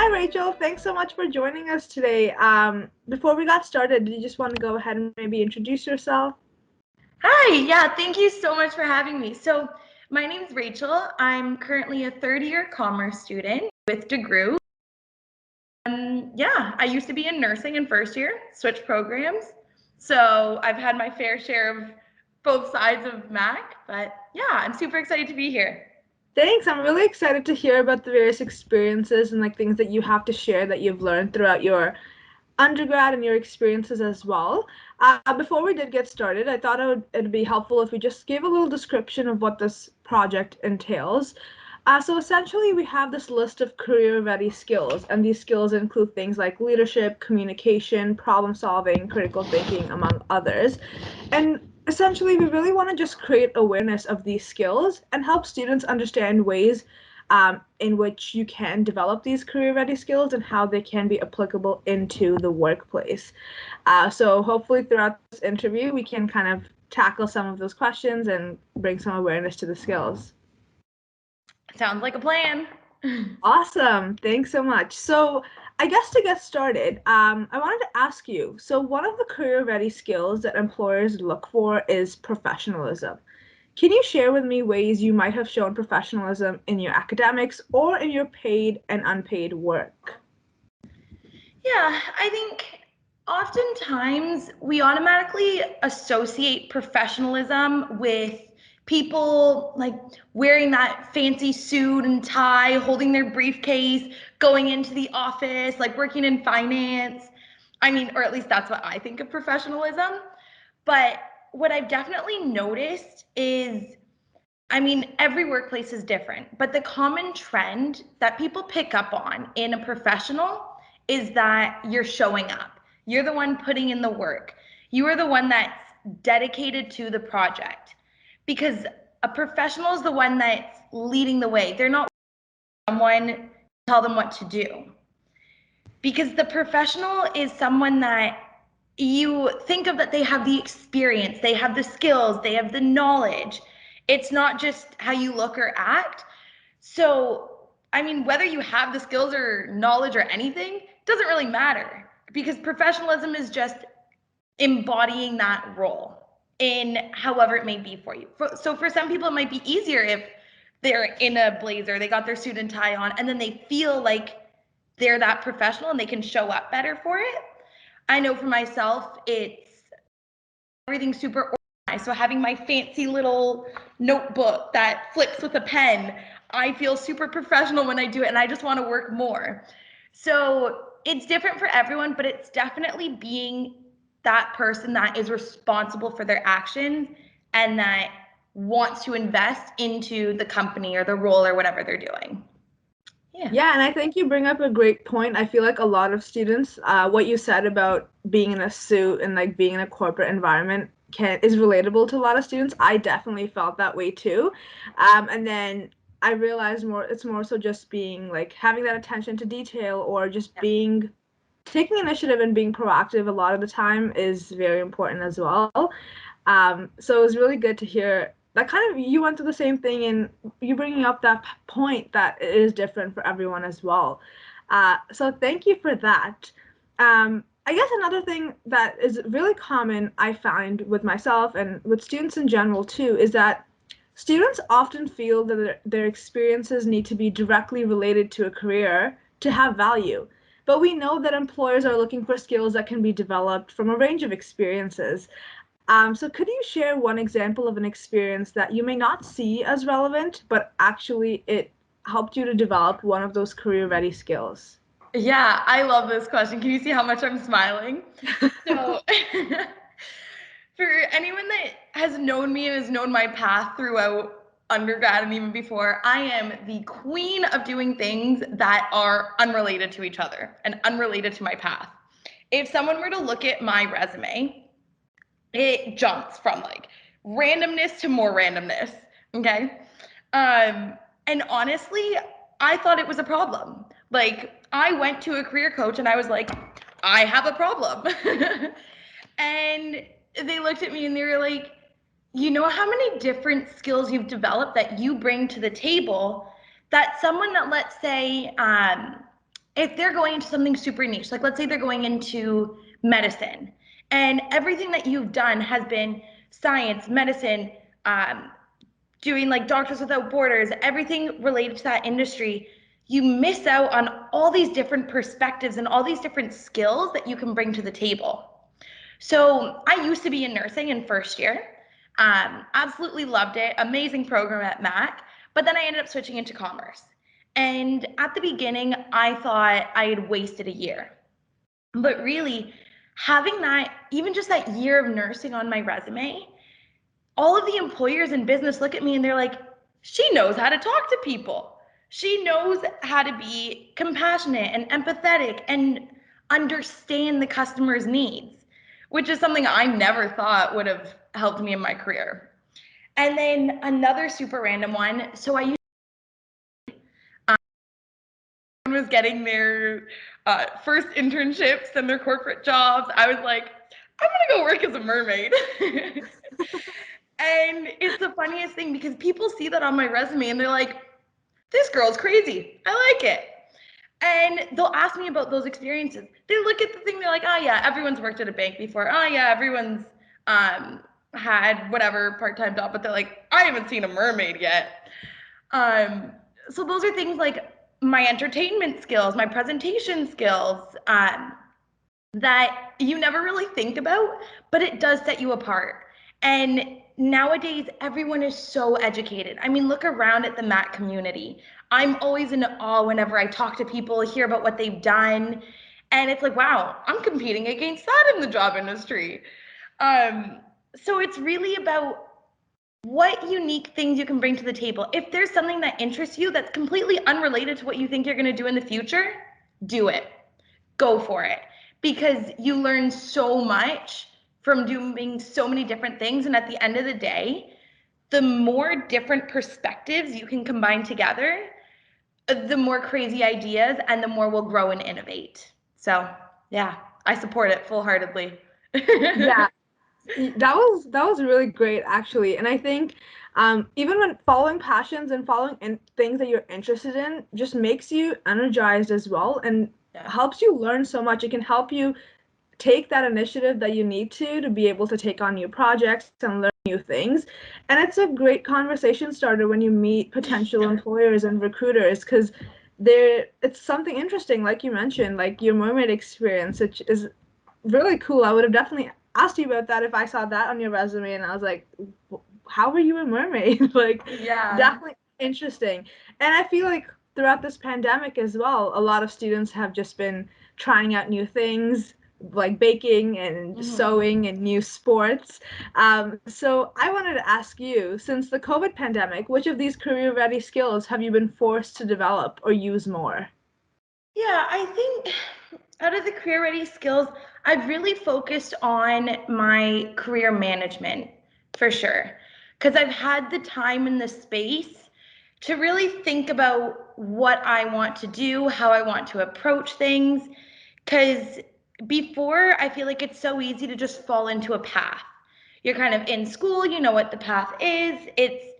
Hi, Rachel. Thanks so much for joining us today. Before we got started, do you just want to go ahead and maybe introduce yourself? Hi, yeah, thank you so much for having me. So, my name is Rachel. I'm currently a third-year commerce student with degree. Yeah, I used to be in nursing in first year, switched programs. So, I've had my fair share of both sides of Mac, but yeah, I'm super excited to be here. Thanks. I'm really excited to hear about the various experiences and like things that you have to share that you've learned throughout your undergrad and your experiences as well. Before we did get started, I thought it'd be helpful if we just gave a little description of what this project entails. So essentially, we have this list of career-ready skills, and these skills include things like leadership, communication, problem solving, critical thinking, among others. And essentially, we really want to just create awareness of these skills and help students understand ways in which you can develop these career-ready skills and how they can be applicable into the workplace. So hopefully, throughout this interview, we can kind of tackle some of those questions and bring some awareness to the skills. Sounds like a plan. Awesome. Thanks so much. So, I guess to get started, I wanted to ask you, so one of the career ready skills that employers look for is professionalism. Can you share with me ways you might have shown professionalism in your academics or in your paid and unpaid work? Yeah, I think oftentimes we automatically associate professionalism with people like wearing that fancy suit and tie, holding their briefcase, going into the office, like working in finance. I mean, or at least that's what I think of professionalism. But what I've definitely noticed is, I mean, every workplace is different, but the common trend that people pick up on in a professional is that you're showing up. You're the one putting in the work. You are the one that's dedicated to the project because a professional is the one that's leading the way. They're not someone to tell them what to do because the professional is someone that you think of that they have the experience, they have the skills, they have the knowledge. It's not just how you look or act. So, I mean, whether you have the skills or knowledge or anything doesn't really matter because professionalism is just embodying that role in however it may be for you. So, for some people, it might be easier if they're in a blazer, they got their suit and tie on, and then they feel like they're that professional and they can show up better for it. I know for myself, it's everything super organized. So having my fancy little notebook that flips with a pen, I feel super professional when I do it and I just want to work more. So it's different for everyone, but it's definitely being that person that is responsible for their actions and that wants to invest into the company or the role or whatever they're doing. Yeah. Yeah, and I think you bring up a great point. I feel like a lot of students, what you said about being in a suit and like being in a corporate environment is relatable to a lot of students. I definitely felt that way too. And then I realized it's more so just being like having that attention to detail or just being taking initiative and being proactive a lot of the time is very important as well. So it was really good to hear that kind of you went through the same thing and you bringing up that point that it is different for everyone as well. So thank you for that. I guess another thing that is really common I find with myself and with students in general too is that students often feel that their experiences need to be directly related to a career to have value. But we know that employers are looking for skills that can be developed from a range of experiences. So could you share one example of an experience that you may not see as relevant, but actually it helped you to develop one of those career-ready skills? Yeah, I love this question. Can you see how much I'm smiling? So, for anyone that has known me and has known my path throughout undergrad and even before, I am the queen of doing things that are unrelated to each other and unrelated to my path. If someone were to look at my resume, it jumps from like randomness to more randomness. Okay. And honestly, I thought it was a problem. Like, I went to a career coach and I was like, I have a problem. And they looked at me and they were like, you know how many different skills you've developed that you bring to the table that someone that, let's say, if they're going into something super niche, like let's say they're going into medicine, and everything that you've done has been science, medicine, doing like Doctors Without Borders, everything related to that industry, you miss out on all these different perspectives and all these different skills that you can bring to the table. So I used to be in nursing in first year. Absolutely loved it. Amazing program at Mac. But then I ended up switching into commerce. And at the beginning, I thought I had wasted a year. But really, having that, even just that year of nursing on my resume, all of the employers in business look at me and they're like, she knows how to talk to people. She knows how to be compassionate and empathetic and understand the customer's needs, which is something I never thought would have helped me in my career. And then another super random one. So I used was getting their first internships and their corporate jobs. I was like, I'm gonna go work as a mermaid. And it's the funniest thing because people see that on my resume and they're like, this girl's crazy. I like it. And they'll ask me about those experiences. They look at the thing, they're like, oh yeah, everyone's worked at a bank before. Oh yeah, everyone's had whatever part-time job, but they're like, I haven't seen a mermaid yet. So those are things like my entertainment skills, my presentation skills, that you never really think about, but it does set you apart. And nowadays, everyone is so educated. I mean, look around at the Mac community. I'm always in awe whenever I talk to people, hear about what they've done. And it's like, wow, I'm competing against that in the job industry. So it's really about what unique things you can bring to the table. If there's something that interests you that's completely unrelated to what you think you're going to do in the future, do it. Go for it. Because you learn so much from doing so many different things. And at the end of the day, the more different perspectives you can combine together, the more crazy ideas and the more we'll grow and innovate. So, yeah, I support it full-heartedly. Yeah, that was really great actually, and I think even when following passions and following things that you're interested in just makes you energized as well and Yeah. helps you learn so much. It can help you take that initiative that you need to be able to take on new projects and learn new things. And it's a great conversation starter when you meet potential employers and recruiters because it's something interesting, like you mentioned, like your mermaid experience, which is really cool. I would have definitely asked you about that if I saw that on your resume and I was like, how were you a mermaid? Like, Yeah. definitely interesting. And I feel like throughout this pandemic as well, a lot of students have just been trying out new things like baking and sewing and new sports. So I wanted to ask you, since the COVID pandemic, which of these career ready skills have you been forced to develop or use more? Yeah, I think out of the career ready skills, I've really focused on my career management for sure. Because I've had the time and the space to really think about what I want to do, how I want to approach things. Because before, I feel like it's so easy to just fall into a path. You're kind of in school, you know what the path is. It's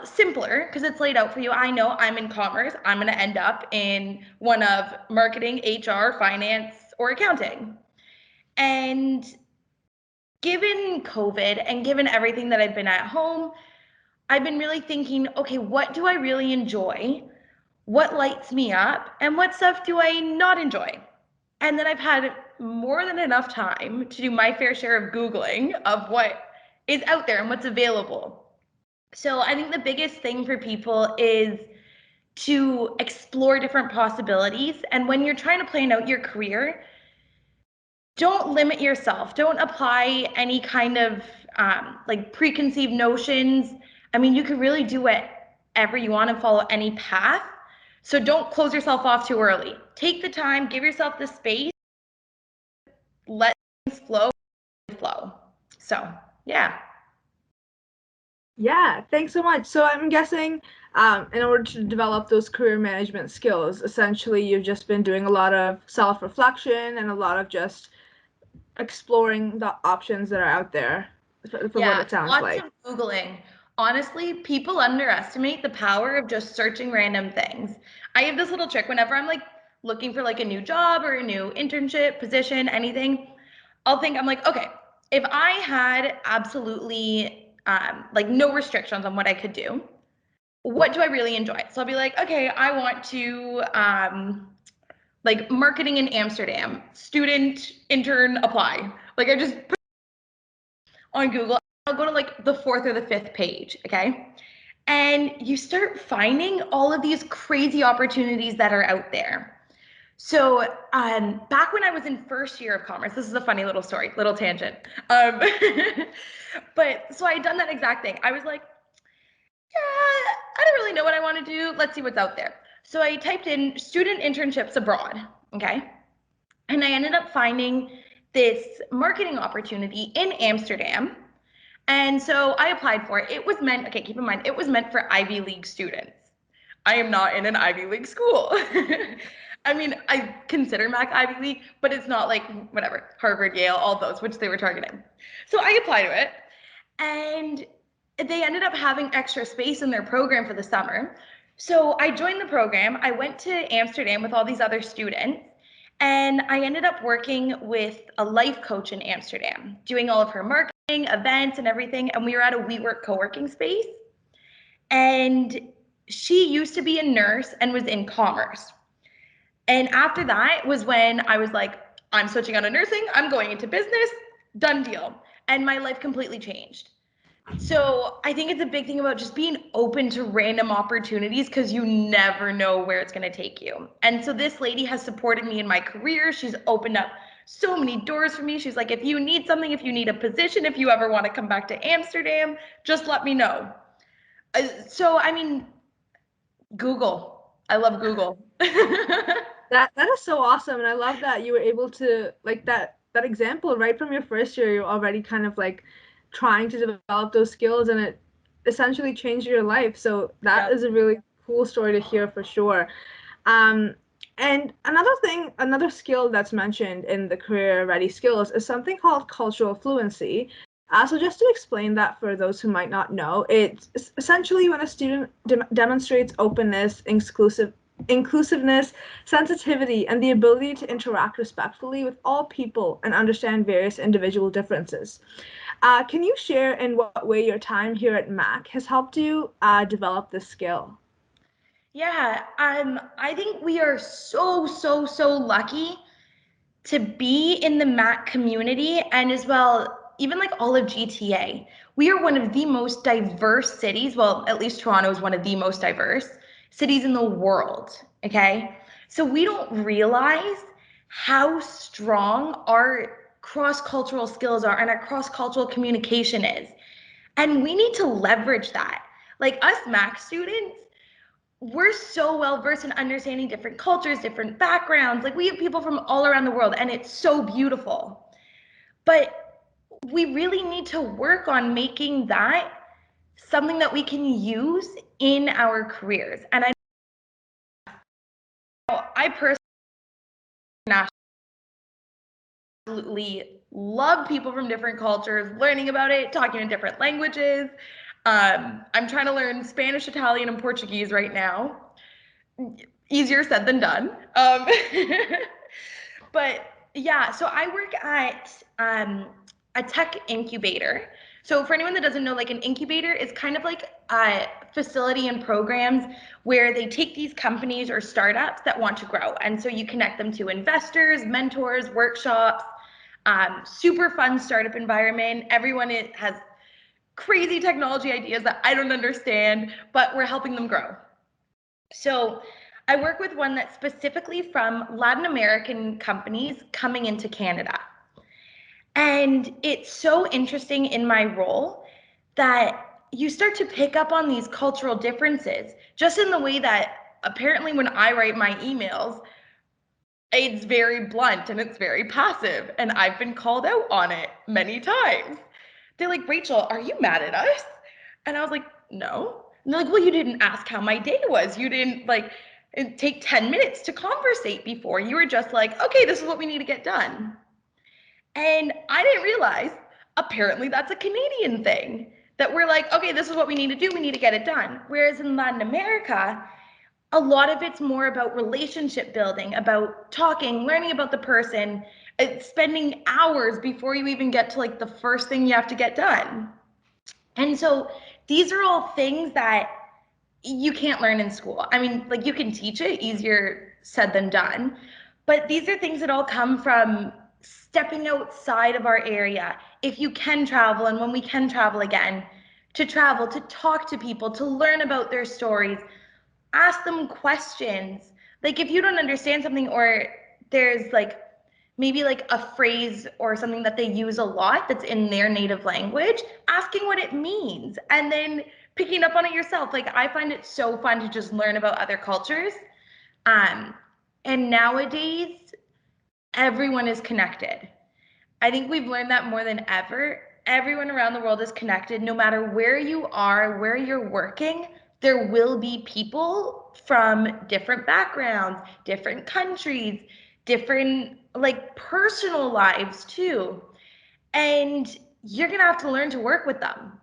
simpler because it's laid out for you. I know I'm in commerce. I'm going to end up in one of marketing, HR, finance, or accounting. And given COVID and given everything that I've been at home, I've been really thinking, okay, what do I really enjoy? What lights me up? And what stuff do I not enjoy? And then I've had more than enough time to do my fair share of Googling of what is out there and what's available. So I think the biggest thing for people is to explore different possibilities. And when you're trying to plan out your career, don't limit yourself. Don't apply any kind of like preconceived notions. I mean, you can really do whatever you want and follow any path. So don't close yourself off too early. Take the time, give yourself the space, let things flow. So, yeah. Yeah, thanks so much. So I'm guessing in order to develop those career management skills, essentially you've just been doing a lot of self-reflection and a lot of just exploring the options that are out there, from what Yeah, it sounds lots like. of Googling. Honestly, people underestimate the power of just searching random things. I have this little trick whenever I'm like looking for like a new job or a new internship position, anything, I'm like, okay, if I had absolutely like no restrictions on what I could do, what do I really enjoy? So I'll be like, okay, I want to like marketing in Amsterdam, student intern apply. Like I just put on Google, I'll go to like the 4th or the 5th page, okay? And you start finding all of these crazy opportunities that are out there. So back when I was in first year of commerce, this is a funny little story, little tangent. But so I had done that exact thing. I was like, yeah, I don't really know what I want to do. Let's see what's out there. So I typed in student internships abroad, okay? And I ended up finding this marketing opportunity in Amsterdam. And so I applied for it. It was meant, okay, keep in mind, it was meant for Ivy League students. I am not in an Ivy League school. I mean, I consider Mac Ivy League, but it's not like whatever, Harvard, Yale, all those, which they were targeting. So I applied to it, and they ended up having extra space in their program for the summer. So I joined the program. I went to Amsterdam with all these other students, and I ended up working with a life coach in Amsterdam, doing all of her marketing, events, and everything. And we were at a WeWork co-working space. And she used to be a nurse and was in commerce. And after that was when I was like, I'm switching out of nursing, I'm going into business, done deal. And my life completely changed. So I think it's a big thing about just being open to random opportunities because you never know where it's going to take you. And so this lady has supported me in my career. She's opened up so many doors for me. She's like, if you need something, if you need a position, if you ever want to come back to Amsterdam, just let me know. So, I mean, Google. I love Google. That is so awesome, and I love that you were able to like that example right from your first year. You're already kind of like trying to develop those skills, and it essentially changed your life. So that Yeah. is a really cool story to hear for sure. Um, and another thing, another skill that's mentioned in the career ready skills is something called cultural fluency. So just to explain that for those who might not know, it's essentially when a student demonstrates openness, inclusiveness, sensitivity, and the ability to interact respectfully with all people and understand various individual differences. Can you share in what way your time here at Mac has helped you develop this skill? Yeah, I think we are so lucky to be in the Mac community and as well, even like all of GTA. We are one of the most diverse cities. Well, at least Toronto is one of the most diverse cities in the world. Okay. So we don't realize how strong our cross cultural skills are and our cross cultural communication is. And we need to leverage that. Like us Mac students, we're so well versed in understanding different cultures, different backgrounds. Like we have people from all around the world, and it's so beautiful. But we really need to work on making that something that we can use in our careers. And I personally absolutely love people from different cultures, learning about it, talking in different languages. I'm trying to learn Spanish, Italian, and Portuguese right now. Easier said than done. But yeah, so I work at a tech incubator. So for anyone that doesn't know, like an incubator is kind of like a facility and programs where they take these companies or startups that want to grow. And so you connect them to investors, mentors, workshops, super fun startup environment. Everyone has crazy technology ideas that I don't understand, but we're helping them grow. So I work with one that's specifically from Latin American companies coming into Canada. And it's so interesting in my role that you start to pick up on these cultural differences, just in the way that apparently when I write my emails, it's very blunt and it's very passive. And I've been called out on it many times. They're like, Rachel, are you mad at us? And I was like, no. And they're like, well, you didn't ask how my day was. You didn't like take 10 minutes to conversate before. You were just like, okay, this is what we need to get done. And I didn't realize apparently that's a Canadian thing that we're like, okay, this is what we need to do. We need to get it done. Whereas in Latin America, a lot of it's more about relationship building, about talking, learning about the person, spending hours before you even get to like the first thing you have to get done. And so these are all things that you can't learn in school. I mean, like you can teach it, easier said than done, but these are things that all come from stepping outside of our area. If you can travel, and when we can travel again, to travel, to talk to people, to learn about their stories, ask them questions. Like if you don't understand something, or there's like maybe like a phrase or something that they use a lot that's in their native language, asking what it means and then picking up on it yourself. Like I find it so fun to just learn about other cultures. Um, and nowadays, everyone is connected. I think we've learned that more than ever. Everyone around the world is connected. No matter where you are, where you're working, there will be people from different backgrounds, different countries, different like personal lives too. And you're going to have to learn to work with them.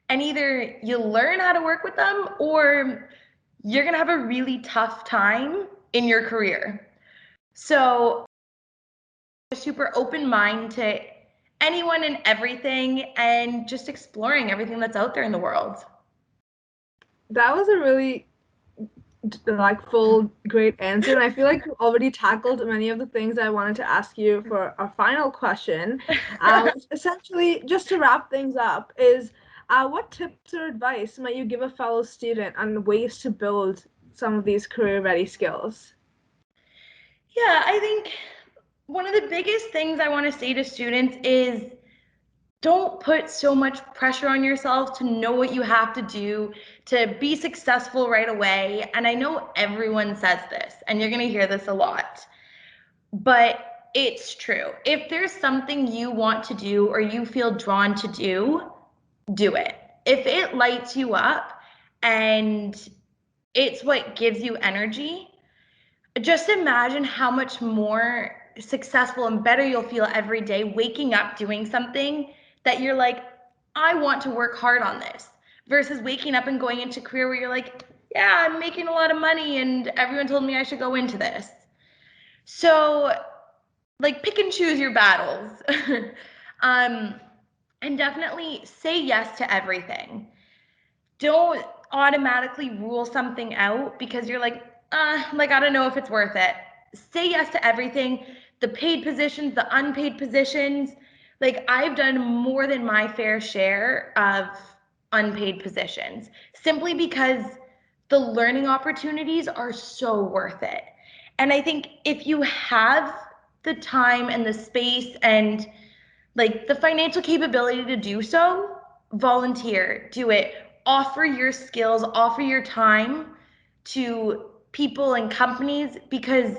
And either you learn how to work with them, or you're going to have a really tough time in your career. So a super open mind to anyone and everything, and just exploring everything that's out there in the world. That was a really like full great answer, and I feel like you already tackled many of the things I wanted to ask you for our final question. Essentially, just to wrap things up, is what tips or advice might you give a fellow student on ways to build some of these career ready skills? Yeah, I think one of the biggest things I want to say to students is don't put so much pressure on yourself to know what you have to do to be successful right away. And I know everyone says this, and you're going to hear this a lot, but it's true. If there's something you want to do or you feel drawn to do it. If it lights you up and it's what gives you energy, just imagine how much more successful and better you'll feel every day waking up doing something that you're like, I want to work hard on this, versus waking up and going into a career where you're like, yeah, I'm making a lot of money and everyone told me I should go into this. So like pick and choose your battles. um, and definitely say yes to everything. Don't automatically rule something out because you're like, I don't know if it's worth it. Say yes to everything, the paid positions, the unpaid positions. Like I've done more than my fair share of unpaid positions simply because the learning opportunities are so worth it. And I think if you have the time and the space and like the financial capability to do so, volunteer, do it. Offer your skills, offer your time to people and companies because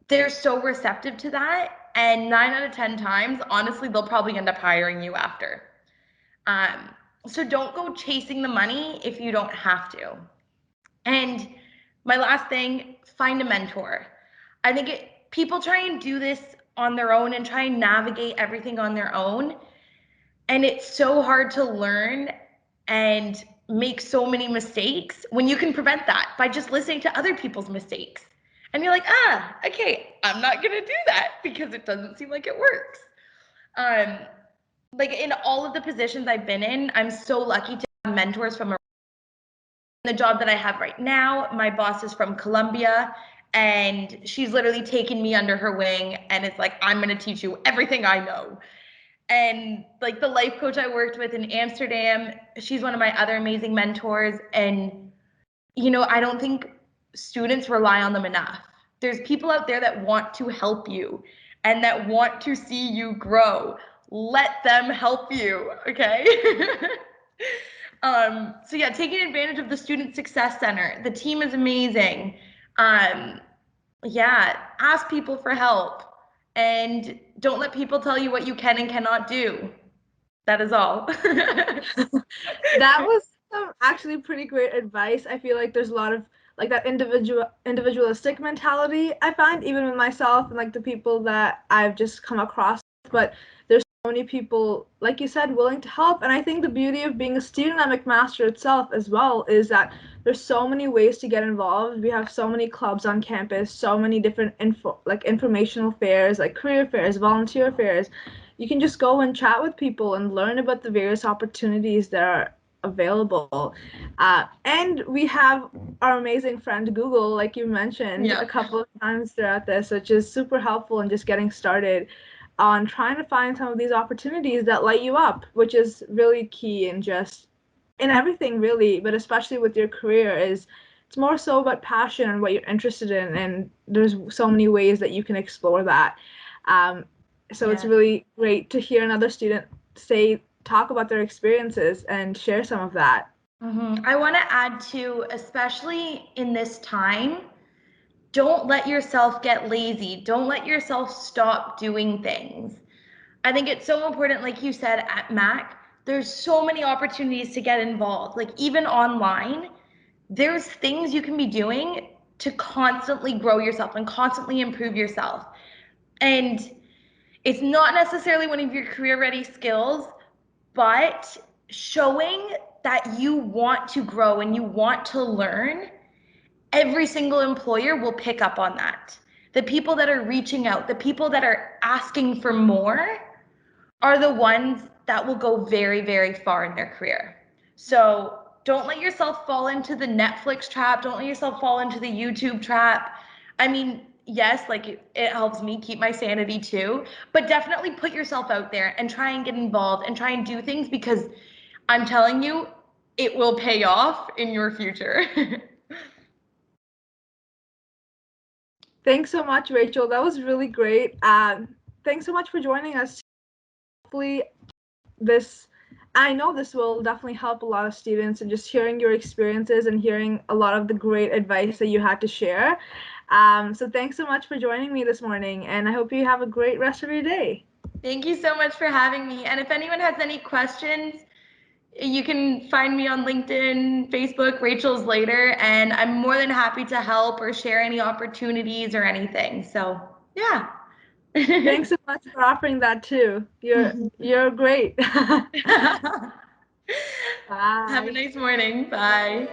they're so receptive to that. And 9 out of 10 times, honestly, they'll probably end up hiring you after. Um, so don't go chasing the money if you don't have to. And my last thing, find a mentor. I think people try and do this on their own and try and navigate everything on their own. And it's so hard to learn and make so many mistakes when you can prevent that by just listening to other people's mistakes. And you're like, okay, I'm not going to do that because it doesn't seem like it works. Like in all of the positions I've been in, I'm so lucky to have mentors from the job that I have right now. My boss is from Colombia, and she's literally taken me under her wing and it's like, I'm going to teach you everything I know. And like the life coach I worked with in Amsterdam, she's one of my other amazing mentors. And, you know, I don't think students rely on them enough. There's people out there that want to help you and that want to see you grow. Let them help you, okay? So yeah, taking advantage of the Student Success Center. The team is amazing. Yeah, ask people for help and don't let people tell you what you can and cannot do. That is all. That was some actually pretty great advice. I feel like there's a lot of like that individualistic mentality I find even with myself and like the people that I've just come across. But there's so many people, like you said, willing to help. And I think the beauty of being a student at McMaster itself as well is that there's so many ways to get involved. We have so many clubs on campus, so many different informational fairs, like career fairs, volunteer fairs. You can just go and chat with people and learn about the various opportunities that are available. And we have our amazing friend Google, like you mentioned Yeah. a couple of times throughout this, which is super helpful in just getting started on trying to find some of these opportunities that light you up, which is really key in just in everything really, but especially with your career is it's more so about passion and what you're interested in, and there's so many ways that you can explore that. Um, so it's Yeah. really great to hear another student talk about their experiences and share some of that. I want to add to, especially in this time, don't let yourself get lazy. Don't let yourself stop doing things. I think it's so important, like you said, at Mac, there's so many opportunities to get involved. Like even online, there's things you can be doing to constantly grow yourself and constantly improve yourself. And it's not necessarily one of your career ready skills, but showing that you want to grow and you want to learn, every single employer will pick up on that. The people that are reaching out, the people that are asking for more are the ones that will go very, very far in their career. So don't let yourself fall into the Netflix trap. Don't let yourself fall into the YouTube trap. I mean, yes, like it helps me keep my sanity too, but definitely put yourself out there and try and get involved and try and do things, because I'm telling you, it will pay off in your future. Thanks so much, Rachel. That was really great. Thanks so much for joining us. Hopefully, this I know this will definitely help a lot of students, and just hearing your experiences and hearing a lot of the great advice that you had to share. So thanks so much for joining me this morning, and I hope you have a great rest of your day. Thank you so much for having me. And if anyone has any questions, you can find me on LinkedIn, Facebook, Rachel Zlatar, and I'm more than happy to help or share any opportunities or anything. So, yeah. Thanks so much for offering that too. You're great. Have a Bye. nice morning. Bye.